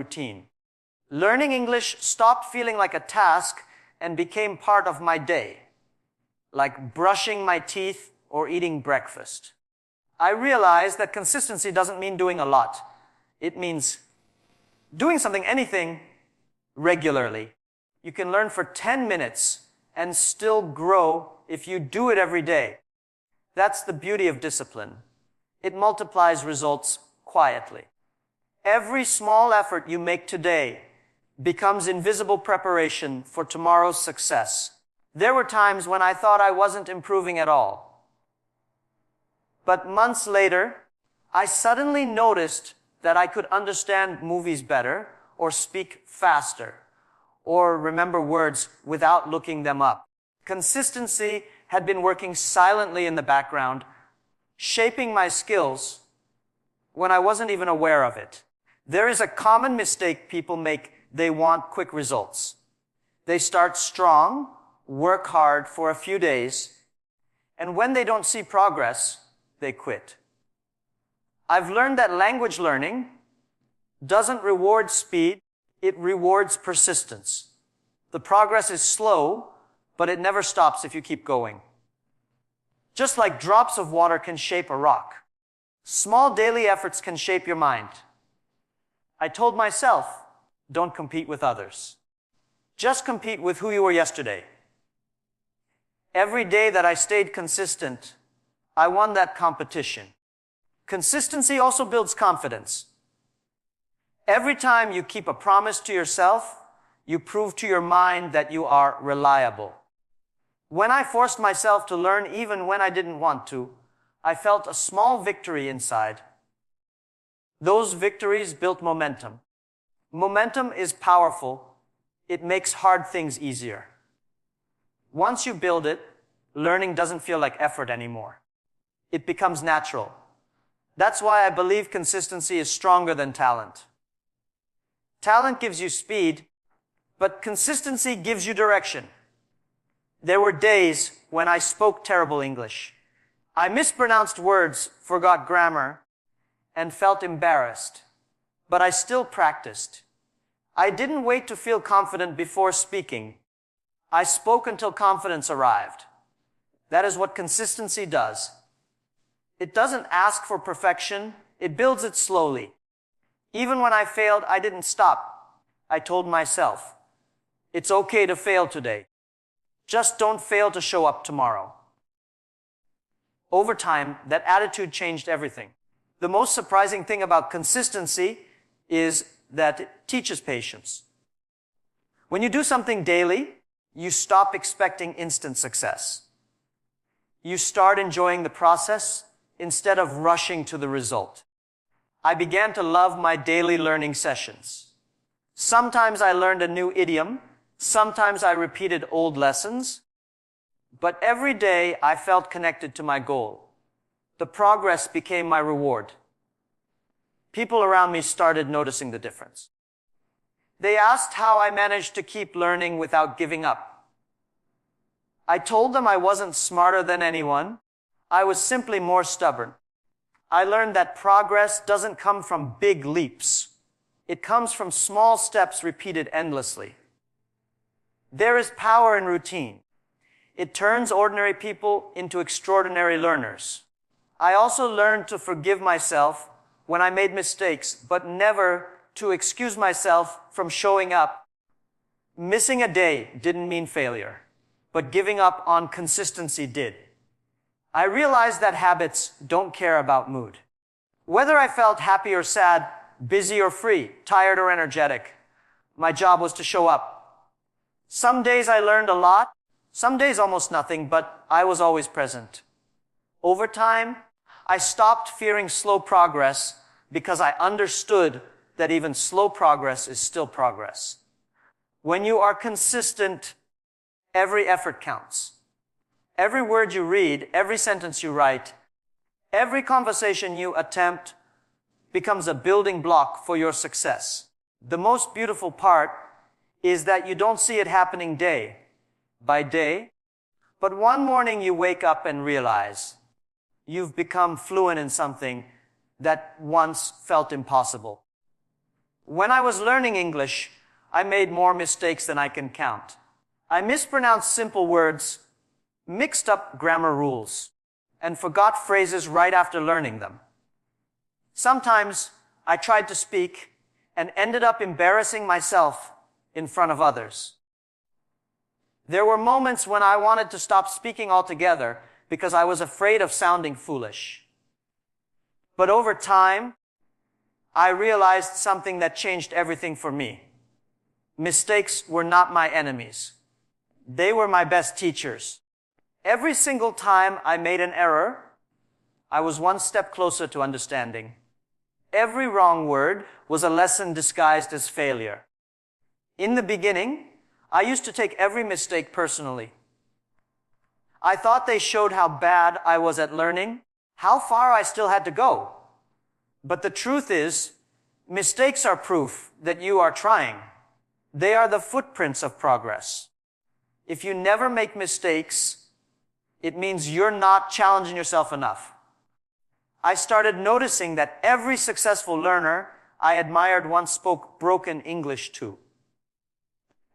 routine. Learning English stopped feeling like a task and became part of my day, like brushing my teeth or eating breakfast. I realized that consistency doesn't mean doing a lot. It means doing anything regularly. You can learn for 10 minutes and still grow if you do it every day. That's the beauty of discipline. It multiplies results quietly. Every small effort you make today becomes invisible preparation for tomorrow's success. There were times when I thought I wasn't improving at all. But months later, I suddenly noticed that I could understand movies better, or speak faster, or remember words without looking them up. Consistency had been working silently in the background, shaping my skills when I wasn't even aware of it. There is a common mistake people make. They want quick results. They start strong, work hard for a few days, and when they don't see progress, they quit. I've learned that language learning doesn't reward speed, it rewards persistence. The progress is slow, but it never stops if you keep going. Just like drops of water can shape a rock, small daily efforts can shape your mind. I told myself, don't compete with others. Just compete with who you were yesterday. Every day that I stayed consistent, I won that competition. Consistency also builds confidence. Every time you keep a promise to yourself, you prove to your mind that you are reliable. When I forced myself to learn even when I didn't want to, I felt a small victory inside. Those victories built momentum. Momentum is powerful. It makes hard things easier. Once you build it, learning doesn't feel like effort anymore. It becomes natural. That's why I believe consistency is stronger than talent. Talent gives you speed, but consistency gives you direction. There were days when I spoke terrible English. I mispronounced words, forgot grammar, and felt embarrassed. But I still practiced. I didn't wait to feel confident before speaking. I spoke until confidence arrived. That is what consistency does. It doesn't ask for perfection, it builds it slowly. Even when I failed, I didn't stop. I told myself, it's okay to fail today. Just don't fail to show up tomorrow. Over time, that attitude changed everything. The most surprising thing about consistency is that it teaches patience. When you do something daily, you stop expecting instant success. You start enjoying the process instead of rushing to the result. I began to love my daily learning sessions. Sometimes I learned a new idiom, sometimes I repeated old lessons, but every day I felt connected to my goal. The progress became my reward. People around me started noticing the difference. They asked how I managed to keep learning without giving up. I told them I wasn't smarter than anyone. I was simply more stubborn. I learned that progress doesn't come from big leaps. It comes from small steps repeated endlessly. There is power in routine. It turns ordinary people into extraordinary learners. I also learned to forgive myself when I made mistakes, but never to excuse myself from showing up. Missing a day didn't mean failure, but giving up on consistency did. I realized that habits don't care about mood. Whether I felt happy or sad, busy or free, tired or energetic, my job was to show up. Some days I learned a lot, some days almost nothing, but I was always present. Over time, I stopped fearing slow progress because I understood that even slow progress is still progress. When you are consistent, every effort counts. Every word you read, every sentence you write, every conversation you attempt becomes a building block for your success. The most beautiful part is that you don't see it happening day by day, but one morning you wake up and realize you've become fluent in something that once felt impossible. When I was learning English, I made more mistakes than I can count. I mispronounced simple words, mixed up grammar rules, and forgot phrases right after learning them. Sometimes I tried to speak and ended up embarrassing myself in front of others. There were moments when I wanted to stop speaking altogether because I was afraid of sounding foolish. But over time, I realized something that changed everything for me. Mistakes were not my enemies. They were my best teachers. Every single time I made an error, I was one step closer to understanding. Every wrong word was a lesson disguised as failure. In the beginning, I used to take every mistake personally. I thought they showed how bad I was at learning, how far I still had to go. But the truth is, mistakes are proof that you are trying. They are the footprints of progress. If you never make mistakes, it means you're not challenging yourself enough. I started noticing that every successful learner I admired once spoke broken English too.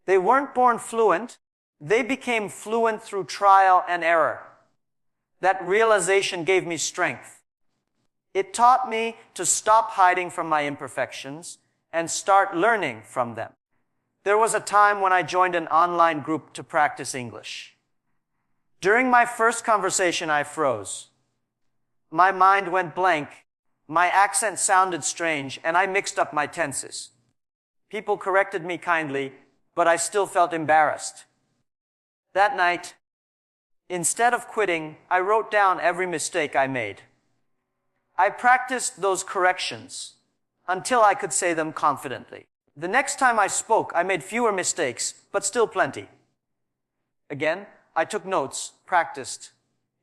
They weren't born fluent. They became fluent through trial and error. That realization gave me strength. It taught me to stop hiding from my imperfections and start learning from them. There was a time when I joined an online group to practice English. During my first conversation, I froze. My mind went blank. My accent sounded strange, and I mixed up my tenses. People corrected me kindly, but I still felt embarrassed. That night, instead of quitting, I wrote down every mistake I made. I practiced those corrections until I could say them confidently. The next time I spoke, I made fewer mistakes, but still plenty. Again, I took notes, practiced,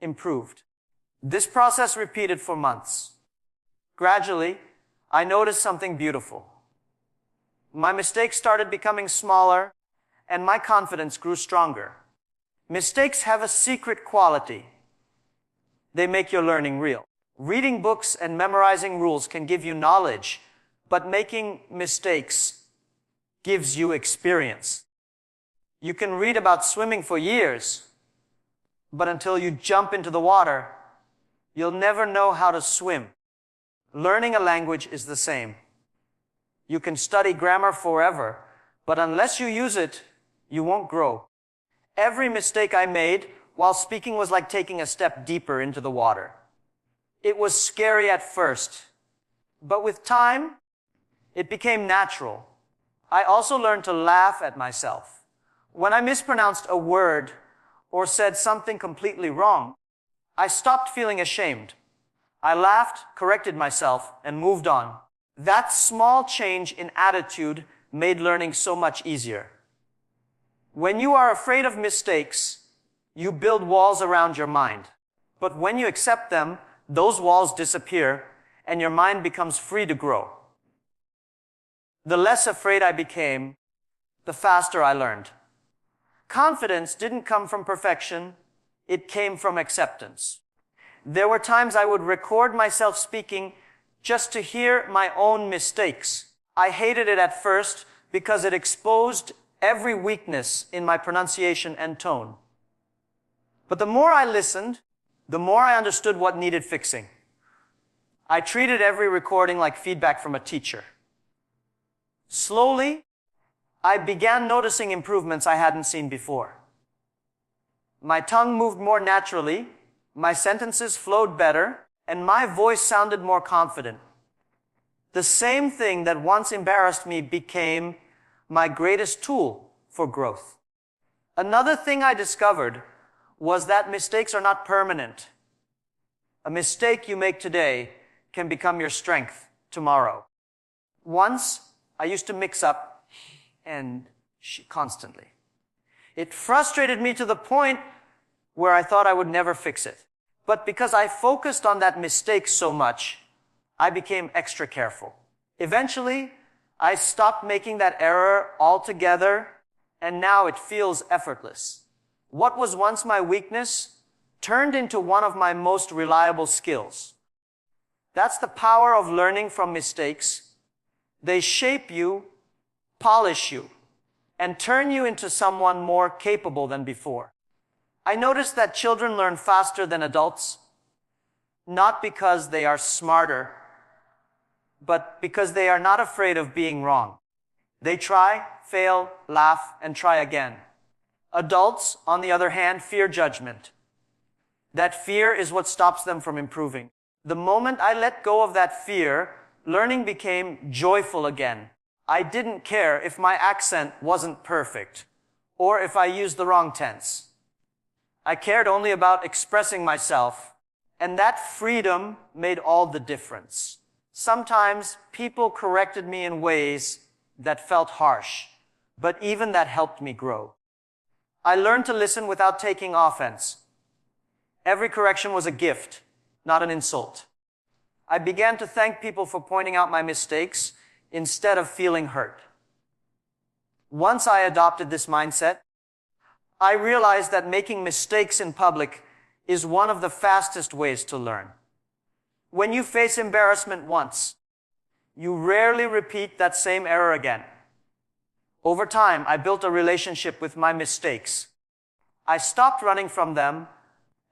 improved. This process repeated for months. Gradually, I noticed something beautiful. My mistakes started becoming smaller, and my confidence grew stronger. Mistakes have a secret quality. They make your learning real. Reading books and memorizing rules can give you knowledge, but making mistakes gives you experience. You can read about swimming for years, but until you jump into the water, you'll never know how to swim. Learning a language is the same. You can study grammar forever, but unless you use it, you won't grow. Every mistake I made while speaking was like taking a step deeper into the water. It was scary at first, but with time, it became natural. I also learned to laugh at myself. When I mispronounced a word or said something completely wrong, I stopped feeling ashamed. I laughed, corrected myself, and moved on. That small change in attitude made learning so much easier. When you are afraid of mistakes, you build walls around your mind. But when you accept them, those walls disappear, and your mind becomes free to grow. The less afraid I became, the faster I learned. Confidence didn't come from perfection, it came from acceptance. There were times I would record myself speaking just to hear my own mistakes. I hated it at first because it exposed every weakness in my pronunciation and tone. But the more I listened, the more I understood what needed fixing. I treated every recording like feedback from a teacher. Slowly, I began noticing improvements I hadn't seen before. My tongue moved more naturally, my sentences flowed better, and my voice sounded more confident. The same thing that once embarrassed me became my greatest tool for growth. Another thing I discovered was that mistakes are not permanent. A mistake you make today can become your strength tomorrow. Once, I used to mix up and constantly. It frustrated me to the point where I thought I would never fix it. But because I focused on that mistake so much, I became extra careful. Eventually, I stopped making that error altogether, and now it feels effortless. What was once my weakness turned into one of my most reliable skills. That's the power of learning from mistakes. They shape you, polish you, and turn you into someone more capable than before. I noticed that children learn faster than adults, not because they are smarter, but because they are not afraid of being wrong. They try, fail, laugh, and try again. Adults, on the other hand, fear judgment. That fear is what stops them from improving. The moment I let go of that fear, learning became joyful again. I didn't care if my accent wasn't perfect, or if I used the wrong tense. I cared only about expressing myself, and that freedom made all the difference. Sometimes people corrected me in ways that felt harsh, but even that helped me grow. I learned to listen without taking offense. Every correction was a gift, not an insult. I began to thank people for pointing out my mistakes instead of feeling hurt. Once I adopted this mindset, I realized that making mistakes in public is one of the fastest ways to learn. When you face embarrassment once, you rarely repeat that same error again. Over time, I built a relationship with my mistakes. I stopped running from them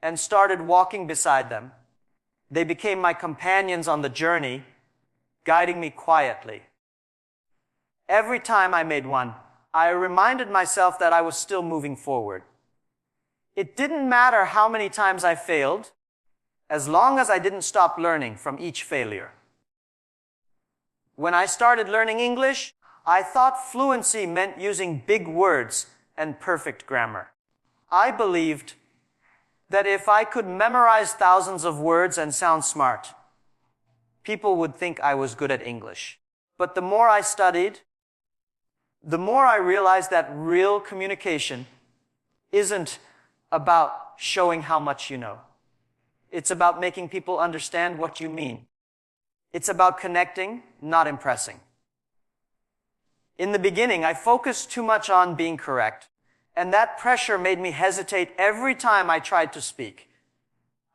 and started walking beside them. They became my companions on the journey, guiding me quietly. Every time I made one, I reminded myself that I was still moving forward. It didn't matter how many times I failed, as long as I didn't stop learning from each failure. When I started learning English, I thought fluency meant using big words and perfect grammar. I believed that if I could memorize thousands of words and sound smart, people would think I was good at English. But the more I studied, the more I realized that real communication isn't about showing how much you know. It's about making people understand what you mean. It's about connecting, not impressing. In the beginning, I focused too much on being correct, and that pressure made me hesitate every time I tried to speak.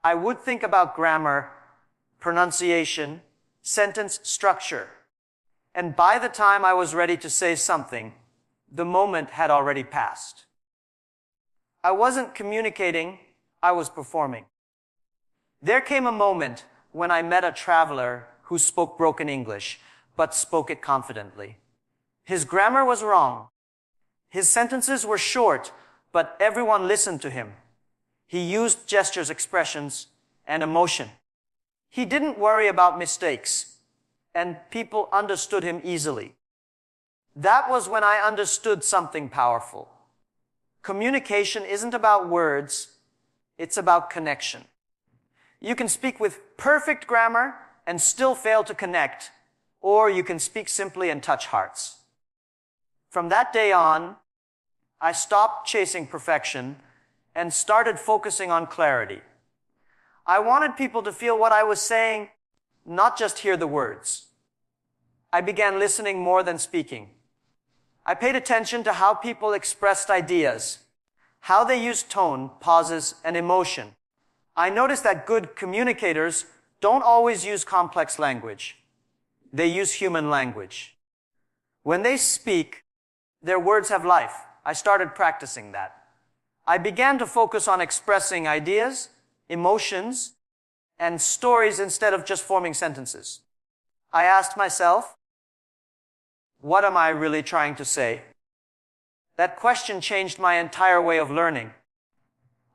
I would think about grammar, pronunciation, sentence structure, and by the time I was ready to say something, the moment had already passed. I wasn't communicating, I was performing. There came a moment when I met a traveler who spoke broken English, but spoke it confidently. His grammar was wrong. His sentences were short, but everyone listened to him. He used gestures, expressions, and emotion. He didn't worry about mistakes, and people understood him easily. That was when I understood something powerful. Communication isn't about words, it's about connection. You can speak with perfect grammar and still fail to connect, or you can speak simply and touch hearts. From that day on, I stopped chasing perfection and started focusing on clarity. I wanted people to feel what I was saying, not just hear the words. I began listening more than speaking. I paid attention to how people expressed ideas, how they used tone, pauses, and emotion. I noticed that good communicators don't always use complex language. They use human language. When they speak, their words have life. I started practicing that. I began to focus on expressing ideas, emotions, and stories instead of just forming sentences. I asked myself, what am I really trying to say? That question changed my entire way of learning.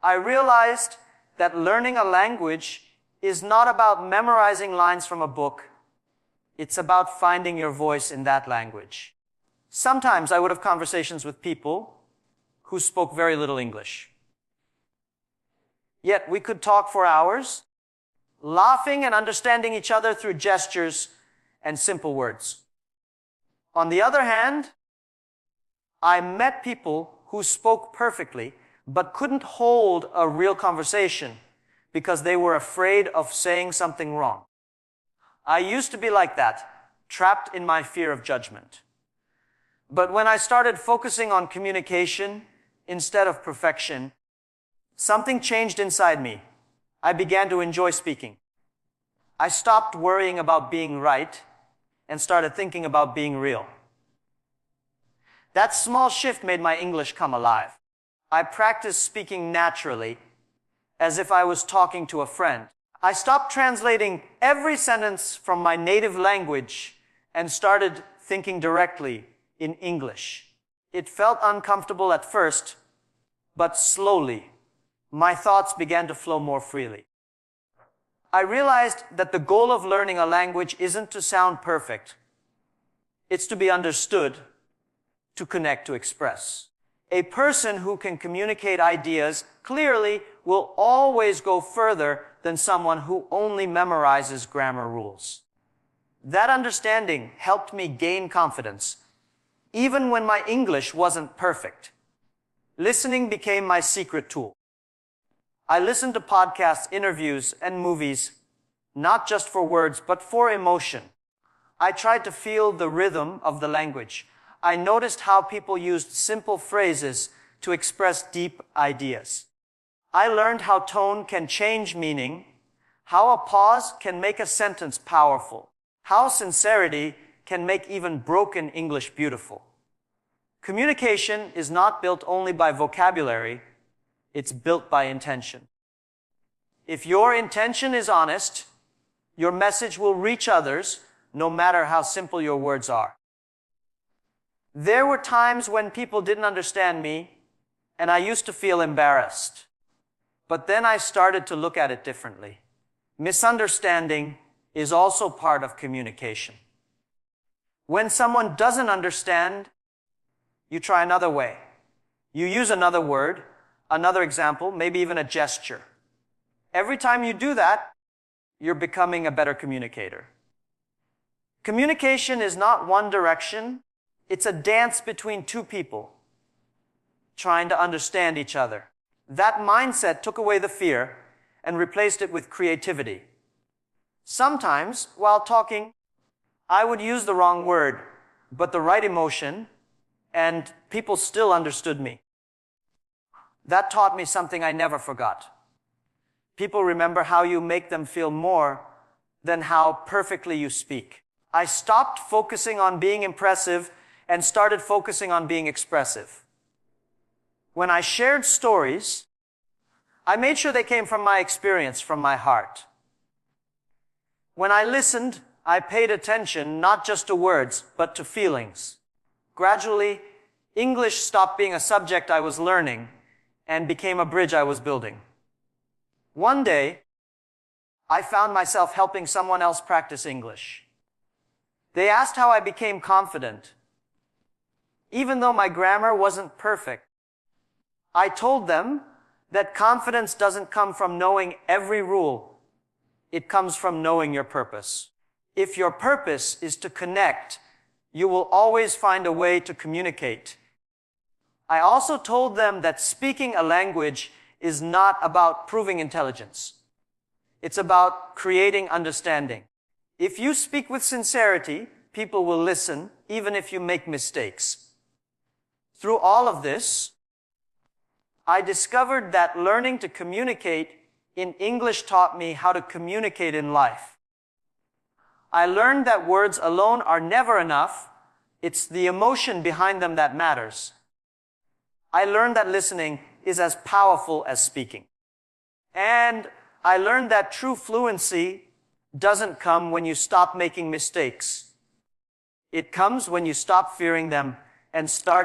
I realized that learning a language is not about memorizing lines from a book. It's about finding your voice in that language. Sometimes I would have conversations with people who spoke very little English. Yet we could talk for hours, laughing and understanding each other through gestures and simple words. On the other hand, I met people who spoke perfectly but couldn't hold a real conversation because they were afraid of saying something wrong. I used to be like that, trapped in my fear of judgment. But when I started focusing on communication instead of perfection, something changed inside me. I began to enjoy speaking. I stopped worrying about being right and started thinking about being real. That small shift made my English come alive. I practiced speaking naturally, as if I was talking to a friend. I stopped translating every sentence from my native language and started thinking directly in English. It felt uncomfortable at first, but slowly, my thoughts began to flow more freely. I realized that the goal of learning a language isn't to sound perfect. It's to be understood, to connect, to express. A person who can communicate ideas clearly will always go further than someone who only memorizes grammar rules. That understanding helped me gain confidence, even when my English wasn't perfect. Listening became my secret tool. I listened to podcasts, interviews, and movies, not just for words, but for emotion. I tried to feel the rhythm of the language. I noticed how people used simple phrases to express deep ideas. I learned how tone can change meaning, how a pause can make a sentence powerful, how sincerity can make even broken English beautiful. Communication is not built only by vocabulary, it's built by intention. If your intention is honest, your message will reach others, no matter how simple your words are. There were times when people didn't understand me, and I used to feel embarrassed. But then I started to look at it differently. Misunderstanding is also part of communication. When someone doesn't understand, you try another way. You use another word, another example, maybe even a gesture. Every time you do that, you're becoming a better communicator. Communication is not one direction. It's a dance between two people trying to understand each other. That mindset took away the fear and replaced it with creativity. Sometimes, while talking, I would use the wrong word, but the right emotion, and people still understood me. That taught me something I never forgot. People remember how you make them feel more than how perfectly you speak. I stopped focusing on being impressive and started focusing on being expressive. When I shared stories, I made sure they came from my experience, from my heart. When I listened, I paid attention not just to words, but to feelings. Gradually, English stopped being a subject I was learning and became a bridge I was building. One day, I found myself helping someone else practice English. They asked how I became confident. Even though my grammar wasn't perfect, I told them that confidence doesn't come from knowing every rule. It comes from knowing your purpose. If your purpose is to connect, you will always find a way to communicate. I also told them that speaking a language is not about proving intelligence. It's about creating understanding. If you speak with sincerity, people will listen, even if you make mistakes. Through all of this, I discovered that learning to communicate in English taught me how to communicate in life. I learned that words alone are never enough. It's the emotion behind them that matters. I learned that listening is as powerful as speaking. And I learned that true fluency doesn't come when you stop making mistakes. It comes when you stop fearing them and start